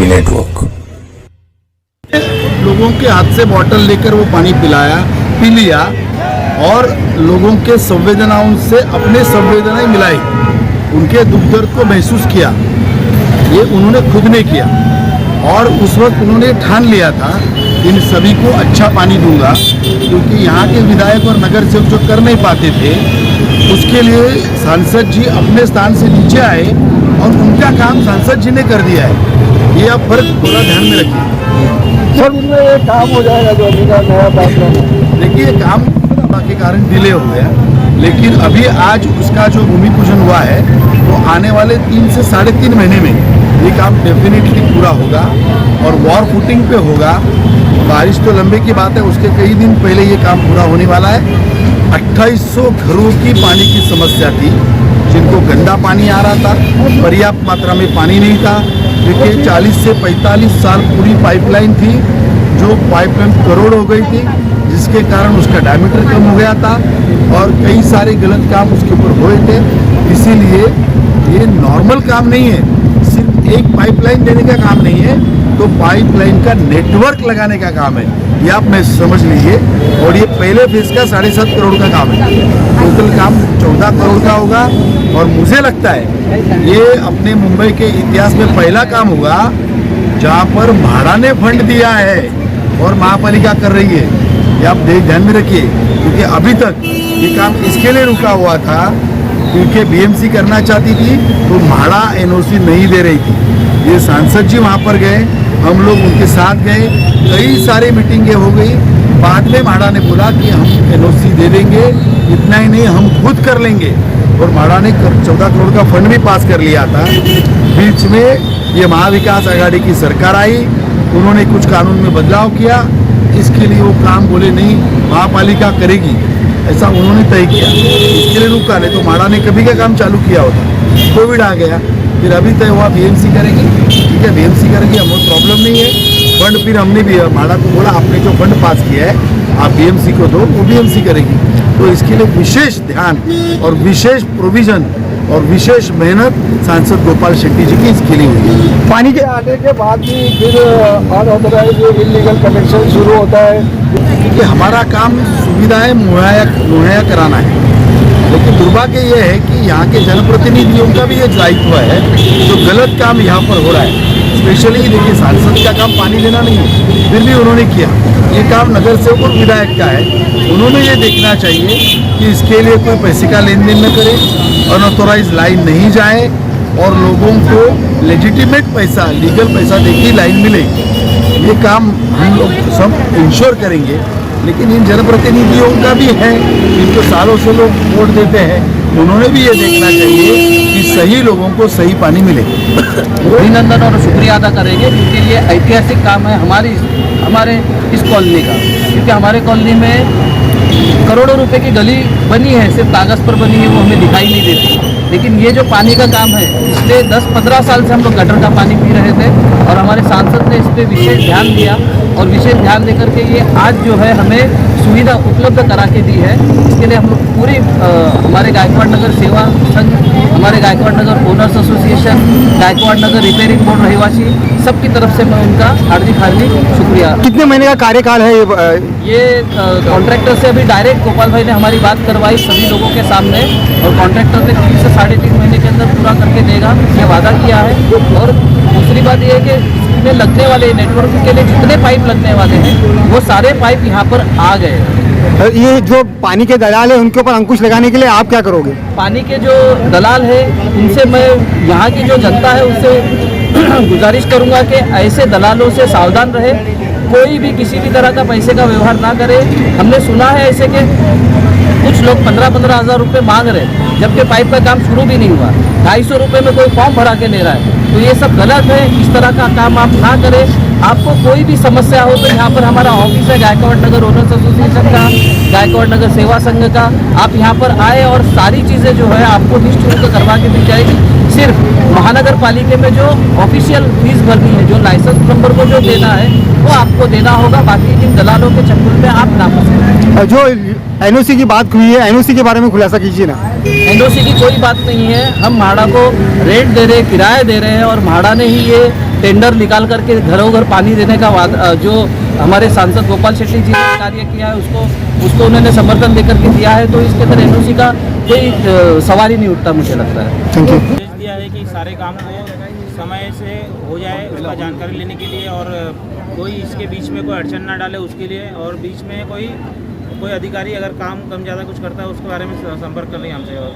TV network. लोगों के हाथ से बॉटल लेकर वो पानी पी लिया और लोगों के संवेदनाओं से अपने संवेदनाएं मिलाई, उनके दुख दर्द को महसूस किया। ये उन्होंने खुद ने किया और उस वक्त उन्होंने ठान लिया था इन सभी को अच्छा पानी दूंगा, क्योंकि यहाँ के विधायक और नगर सेवक जो कर नहीं पाते थे, उसके लिए सांसद जी अपने स्थान से नीचे आए और उनका काम सांसद जी ने कर दिया है। ये आप फर्क थोड़ा ध्यान में रखिए। सर इनमें ये काम हो जाएगा जो अभी का नया पाइपलाइन है। देखिए काम के कारण डिले हो गया, लेकिन अभी आज उसका जो भूमि पूजन हुआ है वो आने वाले 3 से 3.5 महीने में ये काम डेफिनेटली पूरा होगा और वॉर फुटिंग पे होगा। बारिश तो लंबे की बात है, उसके कई दिन पहले ये काम पूरा होने वाला है। 2800 घरों की पानी की समस्या थी, जिनको गंदा पानी आ रहा था, पर्याप्त मात्रा में पानी नहीं था, क्योंकि 40 से 45 साल पूरी पाइपलाइन थी, जो पाइपलाइन करोड़ हो गई थी, जिसके कारण उसका डायमीटर कम हो गया था और कई सारे गलत काम उसके ऊपर हुए थे। इसीलिए ये नॉर्मल काम नहीं है, सिर्फ एक पाइपलाइन देने का काम नहीं है, तो पाइपलाइन का नेटवर्क लगाने का काम है। ये आप मैं समझ लीजिए। और ये पहले फेज का 7.5 करोड़ का काम है, टोटल काम 14 करोड़ का होगा। और मुझे लगता है ये अपने मुंबई के इतिहास में पहला काम होगा जहाँ पर म्हाडा ने फंड दिया है और महापालिका कर रही है। ये आप ध्यान में रखिए, क्योंकि अभी तक ये काम इसके लिए रुका हुआ था क्योंकि बीएमसी करना चाहती थी तो म्हाडा एनओसी नहीं दे रही थी। ये सांसद जी वहाँ पर गए, हम लोग उनके साथ गए, कई सारी मीटिंगें हो गई। बाद में म्हाडा ने बोला कि हम एनओसी दे देंगे, इतना ही नहीं हम खुद कर लेंगे। और म्हाडा ने 14 करोड़ का फंड भी पास कर लिया था। बीच में ये महाविकास आघाड़ी की सरकार आई, उन्होंने कुछ कानून में बदलाव किया, इसके लिए वो काम बोले नहीं महापालिका करेगी, ऐसा उन्होंने तय किया, इसके लिए रुका। नहीं तो म्हाडा ने कभी का काम चालू किया होता। कोविड आ गया, फिर अभी तय हुआ बीएमसी करेगी, ठीक है बीएमसी करेगी, हमें प्रॉब्लम नहीं है। फंड फिर हमने भी म्हाडा को बोला आपने जो फंड पास किया है आप बीएमसी को दो, वो बीएमसी करेगी। तो इसके लिए विशेष ध्यान और विशेष प्रोविजन और विशेष मेहनत सांसद गोपाल शेट्टी जी की इसके लिए हुई है। पानी के आने के बाद भी फिर अनऑथराइज्ड इलीगल कनेक्शन शुरू होता है, क्योंकि हमारा काम सुविधाएं मुहैया कराना है। लेकिन दुर्भाग्य ये है कि यहाँ के जनप्रतिनिधियों का भी ये दायित्व है, जो गलत काम यहाँ पर हो रहा है। स्पेशली देखिए सांसद का काम पानी देना नहीं है, फिर भी उन्होंने किया। ये काम नगर सेवक और विधायक का है, उन्होंने ये देखना चाहिए कि इसके लिए कोई पैसे का लेन देन न करे, अनऑथोराइज लाइन नहीं जाए और लोगों को लेजिटिमेट पैसा, लीगल पैसा देके लाइन मिले। ये काम हम लोग सब इंश्योर करेंगे। लेकिन इन जनप्रतिनिधियों का भी है, इनको सालों से लोग वोट देते हैं, उन्होंने भी ये देखना चाहिए कि सही लोगों को सही पानी मिले। अभिनंदन और शुक्रिया अदा करेंगे, क्योंकि ये ऐतिहासिक काम है हमारे इस कॉलोनी का। क्योंकि हमारे कॉलोनी में करोड़ों रुपए की गली बनी है, सिर्फ कागज़ पर बनी है, वो हमें दिखाई नहीं देती। लेकिन ये जो पानी का काम है, पिछले 10-15 साल से हम लोग गटर का पानी पी रहे थे और हमारे सांसद ने इस पर विशेष ध्यान दिया और विशेष ध्यान देकर के ये आज जो है हमें सुविधा उपलब्ध करा के दी है। इसके लिए हम लोग पूरी हमारे गायकवाड़ नगर सेवा संघ, हमारे गायकवाड़ नगर ओनर्स एसोसिएशन, गायकवाड़ नगर रिपेयरिंग बोर्ड रहिवासी, सबकी तरफ से मैं उनका हार्दिक शुक्रिया। कितने महीने का कार्यकाल है ये कॉन्ट्रैक्टर से अभी डायरेक्ट गोपाल भाई ने हमारी बात करवाई सभी लोगों के सामने, और कॉन्ट्रैक्टर ने 3 से 3.5 महीने के अंदर पूरा करके देगा, ये वादा किया है। और दूसरी बात ये है कि इसमें लगने वाले नेटवर्क के लिए जितने पाइप लगने वाले हैं वो सारे पाइप यहाँ पर आ गए। ये जो पानी के दलाल है उनके ऊपर अंकुश लगाने के लिए आप क्या करोगे? पानी के जो दलाल है उनसे मैं यहाँ की जो जनता है उससे गुजारिश करूँगा कि ऐसे दलालों से सावधान रहे, कोई भी किसी भी तरह का पैसे का व्यवहार ना करे। हमने सुना है ऐसे कि कुछ लोग 15-15 हज़ार रुपये मांग रहे, जबकि पाइप का काम शुरू भी नहीं हुआ। 250 रुपये में कोई फॉर्म भरा के ले रहा है, तो ये सब गलत है। इस तरह का काम आप ना करें। आपको कोई भी समस्या हो तो यहाँ पर हमारा ऑफिस है गायकवाड़ नगर ओनर्स एसोसिएशन का, गायकवाड़ नगर सेवा संघ का। आप यहाँ पर आए और सारी चीज़ें जो है आपको निःशुल्क करवा के दी जाएगी। सिर्फ महानगर पालिका में जो ऑफिशियल फीस भरनी है, जो लाइसेंस नंबर को जो देना है वो आपको देना होगा, बाकी इन दलालों के चक्कर में आप ना फंसे। जो एनओसी की बात हुई है, एनओसी के बारे में खुलासा कीजिए ना। एनओसी की कोई बात नहीं है, हम म्हाडा को रेंट दे रहे हैं, किराया दे रहे हैं और म्हाडा ने ही ये टेंडर निकाल करके घरों घर पानी देने का जो हमारे सांसद गोपाल शेट्टी जी ने कार्य किया है उसको उन्होंने समर्थन देकर के दिया है, तो इसके अंदर एनओसी का कोई सवाल ही नहीं उठता मुझे लगता है। Thank you. निर्देश दिया है कि सारे काम को समय से हो जाए उसका जानकारी लेने के लिए, और कोई इसके बीच में कोई अड़चन ना डाले उसके लिए, और बीच में कोई अधिकारी अगर काम कम ज़्यादा कुछ करता है उसके बारे में संपर्क कर लें हमसे। और